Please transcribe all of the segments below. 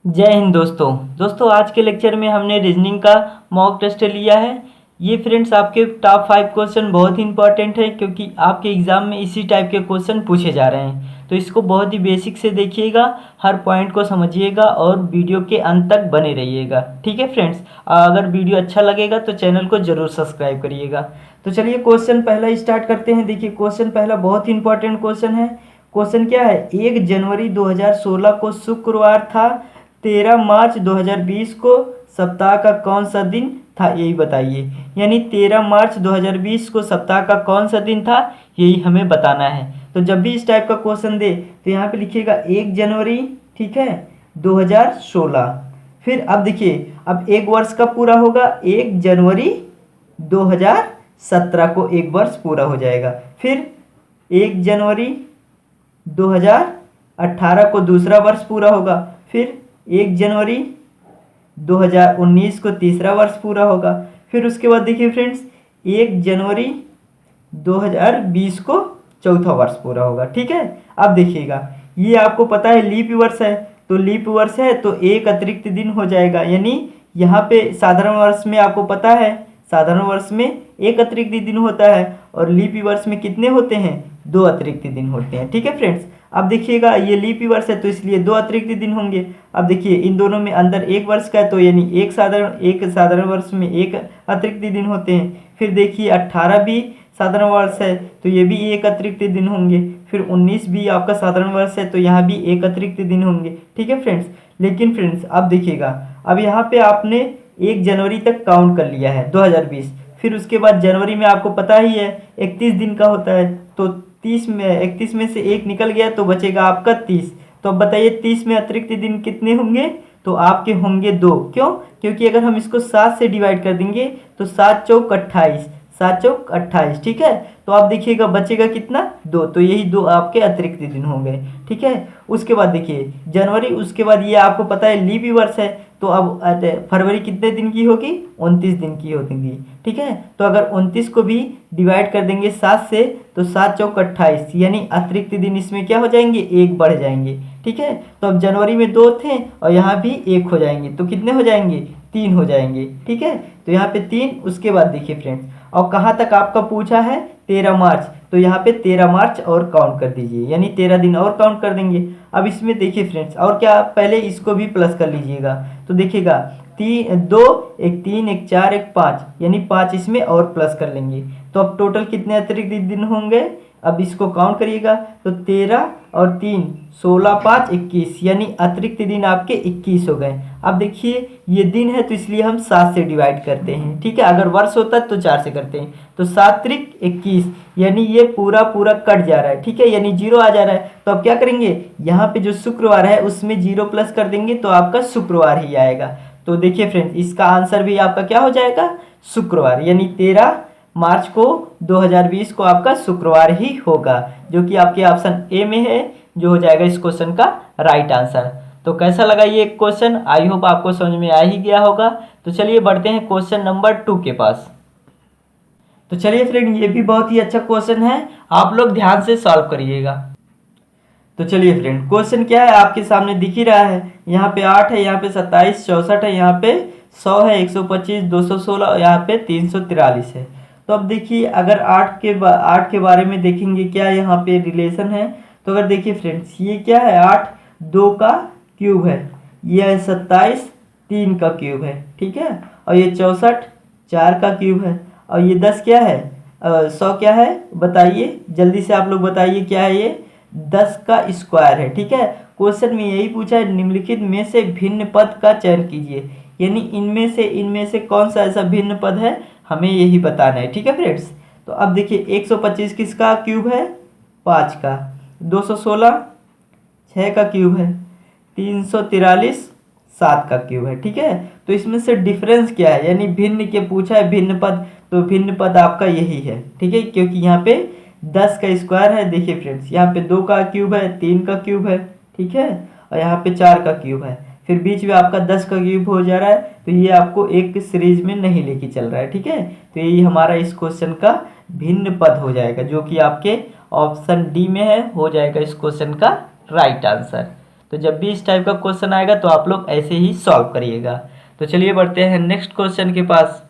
जय हिंद दोस्तों आज के लेक्चर में हमने रीजनिंग का मॉक टेस्ट लिया है। ये फ्रेंड्स आपके टॉप 5 क्वेश्चन बहुत ही इंपॉर्टेंट है क्योंकि आपके एग्ज़ाम में इसी टाइप के क्वेश्चन पूछे जा रहे हैं। तो इसको बहुत ही बेसिक से देखिएगा, हर पॉइंट को समझिएगा और वीडियो के अंत तक बने रहिएगा। ठीक है फ्रेंड्स, अगर वीडियो अच्छा लगेगा तो चैनल को ज़रूर सब्सक्राइब करिएगा। तो चलिए क्वेश्चन पहला स्टार्ट करते हैं। देखिए क्वेश्चन पहला बहुत ही इंपॉर्टेंट क्वेश्चन है। क्वेश्चन क्या है, 1 जनवरी 2016 को शुक्रवार था, 13 मार्च 2020 को सप्ताह का कौन सा दिन था, यही बताइए। यानी 13 मार्च 2020 को सप्ताह का कौन सा दिन था, यही हमें बताना है। तो जब भी इस टाइप का क्वेश्चन दे तो यहाँ पे लिखिएगा 1 जनवरी, ठीक है, 2016। फिर अब देखिए, अब एक वर्ष कब पूरा होगा, 1 जनवरी 2017 को एक वर्ष पूरा हो जाएगा। फिर 1 जनवरी 2018 को दूसरा वर्ष पूरा होगा। फिर 1 जनवरी 2019 को तीसरा वर्ष पूरा होगा। फिर उसके बाद देखिए फ्रेंड्स, 1 जनवरी 2020 को चौथा वर्ष पूरा होगा। ठीक है, अब देखिएगा, ये आपको पता है लीप वर्ष है, तो लीप वर्ष है तो एक अतिरिक्त दिन हो जाएगा। यानी यहाँ पे साधारण वर्ष में आपको पता है, साधारण वर्ष में एक अतिरिक्त दिन होता है और लीप वर्ष में कितने होते हैं, 2 अतिरिक्त दिन होते हैं। ठीक है फ्रेंड्स, अब देखिएगा ये लीप वर्ष है तो इसलिए 2 अतिरिक्त दिन होंगे। अब देखिए इन दोनों में अंदर एक वर्ष का है तो यानी एक साधारण वर्ष में एक अतिरिक्त दिन होते हैं। फिर देखिए 18 भी साधारण वर्ष है तो ये भी एक अतिरिक्त दिन होंगे। फिर 19 भी आपका साधारण वर्ष है तो यहाँ भी एक अतिरिक्त दिन होंगे। ठीक है फ्रेंड्स, लेकिन फ्रेंड्स अब देखिएगा, अब यहाँ पे आपने 1 जनवरी तक काउंट कर लिया है 2020। फिर उसके बाद जनवरी में आपको पता ही है 31 दिन का होता है, तो 31 में से एक निकल गया तो बचेगा आपका 30। तो अब बताइए 30 में अतिरिक्त दिन कितने होंगे, तो आपके होंगे 2। क्यों, क्योंकि अगर हम इसको 7 से डिवाइड कर देंगे तो 7 चौक 28, 7 चौक 28। ठीक है, तो आप देखिएगा बचेगा कितना, 2। तो यही 2 आपके अतिरिक्त दिन हो गए। ठीक है, उसके बाद देखिए जनवरी, उसके बाद ये आपको पता है लीप वर्ष है, तो अब फरवरी कितने दिन की होगी, 29 दिन की होगी। ठीक है, तो अगर 29 को भी डिवाइड कर देंगे 7 से तो 7 चौक 28, यानी अतिरिक्त दिन इसमें क्या हो जाएंगे, 1 बढ़ जाएंगे। ठीक है, तो अब जनवरी में 2 थे और यहाँ भी 1 हो जाएंगे, तो कितने हो जाएंगे, 3 हो जाएंगे। ठीक है, तो यहाँ पे 3। उसके बाद देखिए फ्रेंड्स, और कहाँ तक आपका पूछा है, 13 मार्च, तो यहाँ पे 13 मार्च और काउंट कर दीजिए, यानी 13 दिन और काउंट कर देंगे। अब इसमें देखिए फ्रेंड्स, और क्या, पहले इसको भी प्लस कर लीजिएगा। तो देखिएगा 2, एक 3, एक 4, एक 5, यानी 5 इसमें और प्लस कर लेंगे। तो अब टोटल कितने अतिरिक्त दिन होंगे, अब इसको काउंट करिएगा। तो 13 और 3, 16, 5, 21, यानी अतिरिक्त दिन आपके 21 हो गए। अब देखिए ये दिन है तो इसलिए हम 7 से डिवाइड करते हैं। ठीक है, अगर वर्ष होता तो 4 से करते हैं। तो 7 त्रिक 21, यानी ये पूरा पूरा कट जा रहा है। ठीक है, यानी 0 आ जा रहा है। तो अब क्या करेंगे, यहाँ पे जो शुक्रवार है उसमें 0 प्लस कर देंगे तो आपका शुक्रवार ही आएगा। तो देखिए फ्रेंड्स, इसका आंसर भी आपका क्या हो जाएगा, शुक्रवार, यानी 13 मार्च को 2020 को आपका शुक्रवार ही होगा, जो कि आपके ऑप्शन ए में है, जो हो जाएगा इस क्वेश्चन का राइट आंसर। तो कैसा लगा ये क्वेश्चन, आई होप आपको समझ में आ ही गया होगा। तो चलिए बढ़ते हैं क्वेश्चन नंबर 2 के पास। तो चलिए फ्रेंड, ये भी बहुत ही अच्छा क्वेश्चन है, आप लोग ध्यान से सॉल्व करिएगा। तो चलिए फ्रेंड, क्वेश्चन क्या है आपके सामने दिख ही रहा है। यहाँ पे 8 है, यहाँ पे 27, 64 है, यहाँ पे 100 है, 125, 216 और यहाँ पे 343 है। तो अब देखिए, अगर 8 के बारे में देखेंगे क्या यहाँ पे रिलेशन है, तो अगर देखिए फ्रेंड्स, ये क्या है, 8 2 का क्यूब है, ये है 27 3 का क्यूब है। ठीक है, और ये 64 4 का क्यूब है, और ये 10 क्या है, 100 क्या है, बताइए जल्दी से आप लोग बताइए क्या है ये, 10 का स्क्वायर है। ठीक है, क्वेश्चन में यही पूछा है, निम्नलिखित में से भिन्न पद का चयन कीजिए, यानी इनमें से कौन सा ऐसा भिन्न पद है, हमें यही बताना है। ठीक है फ्रेंड्स, तो अब देखिए 125 किसका क्यूब है, 5 का, 216 6 का क्यूब है, 343 7 का क्यूब है। ठीक है, तो इसमें से डिफरेंस क्या है, यानी भिन्न के पूछा है, भिन्न पद, तो भिन्न पद आपका यही है। ठीक है, क्योंकि यहाँ पे 10 का स्क्वायर है। देखिए फ्रेंड्स, यहाँ पे 2 का क्यूब है, 3 का क्यूब है, ठीक है, और यहाँ पे 4 का क्यूब है, फिर बीच में आपका 10 का क्यूब हो जा रहा है, तो ये आपको एक सीरीज में नहीं लेके चल रहा है। ठीक है, तो यही हमारा इस क्वेश्चन का भिन्न पद हो जाएगा, जो कि आपके ऑप्शन डी में है, हो जाएगा इस क्वेश्चन का राइट आंसर। तो जब भी इस टाइप का क्वेश्चन आएगा तो आप लोग ऐसे ही सॉल्व करिएगा। तो चलिए बढ़ते हैं नेक्स्ट क्वेश्चन के पास।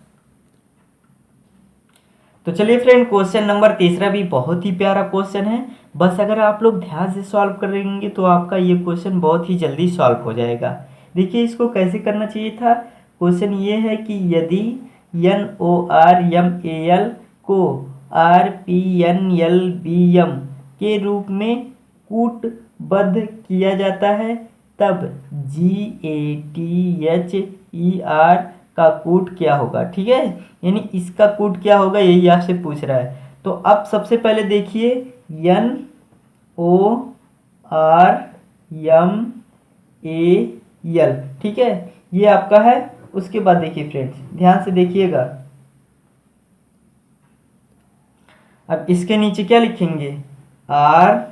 तो चलिए फ्रेंड, क्वेश्चन नंबर तीसरा भी बहुत ही प्यारा क्वेश्चन है। बस अगर आप लोग ध्यान से सॉल्व करेंगे तो आपका ये क्वेश्चन बहुत ही जल्दी सॉल्व हो जाएगा। देखिए इसको कैसे करना चाहिए था। क्वेश्चन ये है कि यदि NORMAL को RPNLBM के रूप में कूटबद्ध किया जाता है तब GATHER का कूट क्या होगा। ठीक है, यानी इसका कूट क्या होगा यही आपसे पूछ रहा है। तो अब सबसे पहले देखिए NORMAL, ठीक है, ये आपका है। उसके बाद देखिए फ्रेंड्स, ध्यान से देखिएगा, अब इसके नीचे क्या लिखेंगे, RPNLBM,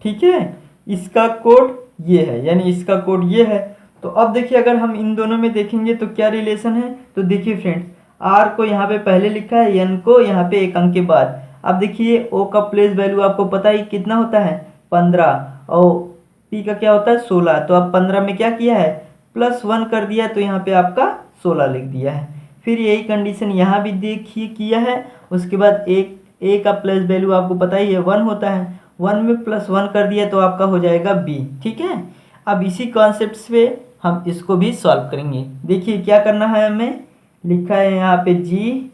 ठीक है, इसका कोड ये है, यानी इसका कोड ये है। तो अब देखिए अगर हम इन दोनों में देखेंगे तो क्या रिलेशन है। तो देखिए फ्रेंड्स, R को यहाँ पे पहले लिखा है, N को यहाँ पे एक अंक के बाद। अब देखिए O का प्लेस वैल्यू आपको पता ही कितना होता है, 15, और P का क्या होता है, 16। तो अब 15 में क्या किया है, +1 कर दिया, तो यहाँ पे आपका 16 लिख दिया है। फिर यही कंडीशन यहाँ भी देखिए किया है। उसके बाद A का प्लेस वैल्यू आपको पता ही है 1 होता है, 1 में +1 कर दिया तो आपका हो जाएगा B। ठीक है, अब इसी कॉन्सेप्ट से हम इसको भी सॉल्व करेंगे। देखिए क्या करना है, हमें लिखा है यहाँ पे GATHER,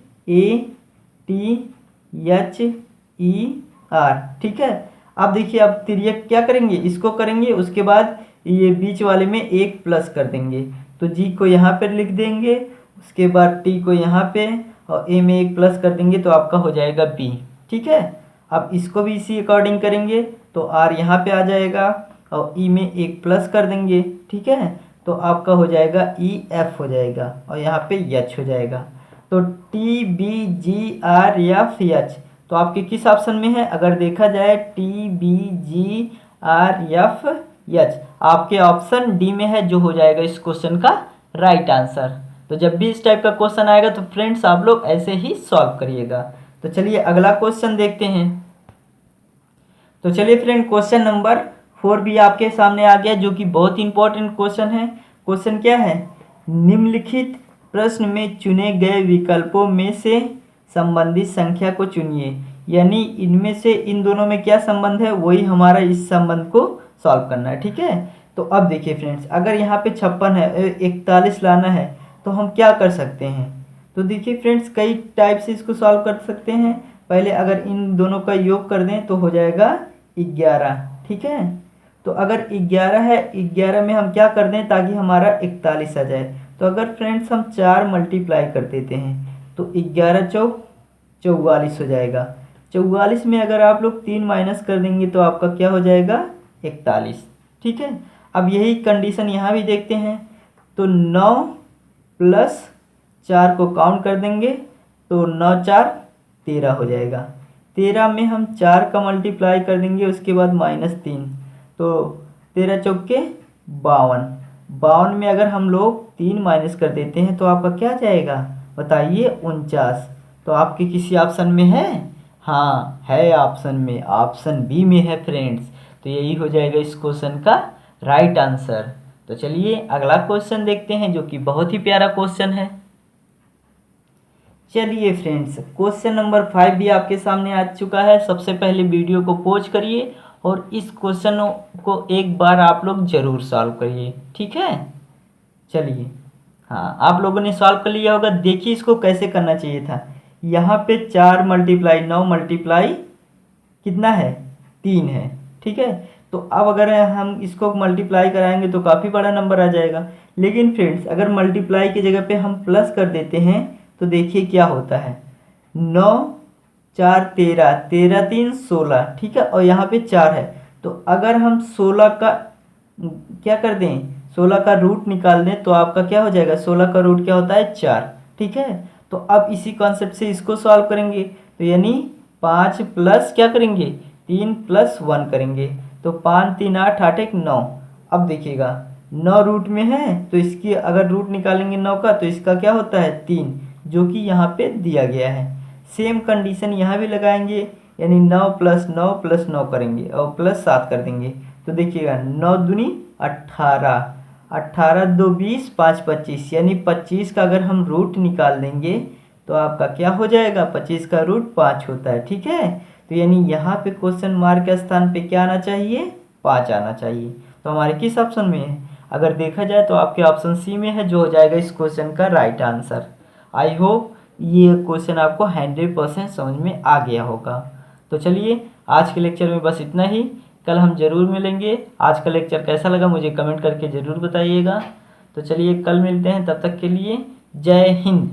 ठीक है। अब देखिए अब तिर्यक क्या करेंगे, इसको करेंगे, उसके बाद ये बीच वाले में एक प्लस कर देंगे। तो G को यहाँ पर लिख देंगे, उसके बाद T को यहाँ पे और A में एक प्लस कर देंगे तो आपका हो जाएगा B। ठीक है, अब इसको भी इसी अकॉर्डिंग करेंगे तो R यहाँ पे आ जाएगा और E में एक प्लस कर देंगे। ठीक है, तो आपका हो जाएगा EF हो जाएगा और यहाँ पे H हो जाएगा। तो TBGRFH तो आपके किस ऑप्शन में है, अगर देखा जाए TBGRFH आपके ऑप्शन डी में है, जो हो जाएगा इस क्वेश्चन का राइट आंसर। तो जब भी इस टाइप का क्वेश्चन आएगा तो फ्रेंड्स आप लोग ऐसे ही सॉल्व करिएगा। तो चलिए अगला क्वेश्चन देखते हैं। तो चलिए फ्रेंड, क्वेश्चन नंबर 4 भी आपके सामने आ गया, जो कि बहुत इंपॉर्टेंट क्वेश्चन है। क्वेश्चन क्या है, निम्नलिखित प्रश्न में चुने गए विकल्पों में से संबंधित संख्या को चुनिए। यानी इनमें से इन दोनों में क्या संबंध है, वही हमारा इस संबंध को सॉल्व करना है। ठीक है, तो अब देखिए फ्रेंड्स, अगर यहाँ पे 56 है, 41 लाना है, तो हम क्या कर सकते हैं। तो देखिए फ्रेंड्स, कई टाइप से इसको सॉल्व कर सकते हैं। पहले अगर इन दोनों का योग कर दें तो हो जाएगा 11। ठीक है, तो अगर 11 है, 11 में हम क्या कर दें ताकि हमारा 41 आ जाए। तो अगर फ्रेंड्स हम 4 मल्टीप्लाई कर देते हैं तो 11 चौक 44 हो जाएगा। 44 में अगर आप लोग 3 माइनस कर देंगे तो आपका क्या हो जाएगा, 41। ठीक है, अब यही कंडीशन यहाँ भी देखते हैं। तो 9 + 4 को काउंट कर देंगे तो 9 4 13 हो जाएगा। 13 में हम 4 का मल्टीप्लाई कर देंगे, उसके बाद -3, तो 13 चौके 52। 52 में अगर हम लोग 3 माइनस कर देते हैं तो आपका क्या जाएगा, बताइए, 49। तो आपके किसी ऑप्शन में है, हाँ है ऑप्शन में, ऑप्शन बी में है फ्रेंड्स। तो यही हो जाएगा इस क्वेश्चन का राइट आंसर। तो चलिए अगला क्वेश्चन देखते हैं, जो कि बहुत ही प्यारा क्वेश्चन है। चलिए फ्रेंड्स, क्वेश्चन नंबर 5 भी आपके सामने आ चुका है। सबसे पहले वीडियो को पॉज करिए और इस क्वेश्चन को एक बार आप लोग ज़रूर सॉल्व करिए। ठीक है, चलिए, हाँ आप लोगों ने सॉल्व कर लिया होगा। देखिए इसको कैसे करना चाहिए था। यहाँ पे 4 मल्टीप्लाई 9 मल्टीप्लाई कितना है, 3 है। ठीक है, तो अब अगर हम इसको मल्टीप्लाई कराएंगे तो काफ़ी बड़ा नंबर आ जाएगा। लेकिन फ्रेंड्स, अगर मल्टीप्लाई की जगह पे हम प्लस कर देते हैं तो देखिए क्या होता है, 9 4 13, 13 3 16। ठीक है, और यहाँ पे 4 है, तो अगर हम 16 का क्या कर दें, 16 का रूट निकाल दें तो आपका क्या हो जाएगा, 16 का रूट क्या होता है, 4। ठीक है, तो अब इसी कॉन्सेप्ट से इसको सॉल्व करेंगे। तो यानी 5 प्लस क्या करेंगे, 3 + 1 करेंगे, तो 5 3 8 8 1 9। अब देखिएगा 9 रूट में है, तो इसकी अगर रूट निकालेंगे 9 का तो इसका क्या होता है, 3, जो कि यहाँ पे दिया गया है। सेम कंडीशन यहाँ भी लगाएंगे, यानी 9 + 9 + 9 करेंगे और +7 कर देंगे। तो देखिएगा 9 दूनी 18, 18 2 20, 5 25, यानी 25 का अगर हम रूट निकाल देंगे तो आपका क्या हो जाएगा, 25 का रूट 5 होता है। ठीक है, तो यानी यहाँ पे क्वेश्चन मार्क के स्थान पे क्या आना चाहिए, 5 आना चाहिए। तो हमारे किस ऑप्शन में है, अगर देखा जाए तो आपके ऑप्शन सी में है, जो हो जाएगा इस क्वेश्चन का राइट आंसर। आई होप ये क्वेश्चन आपको 100% समझ में आ गया होगा। तो चलिए आज के लेक्चर में बस इतना ही, कल हम ज़रूर मिलेंगे। आज का लेक्चर कैसा लगा मुझे कमेंट करके ज़रूर बताइएगा। तो चलिए कल मिलते हैं, तब तक के लिए जय हिंद।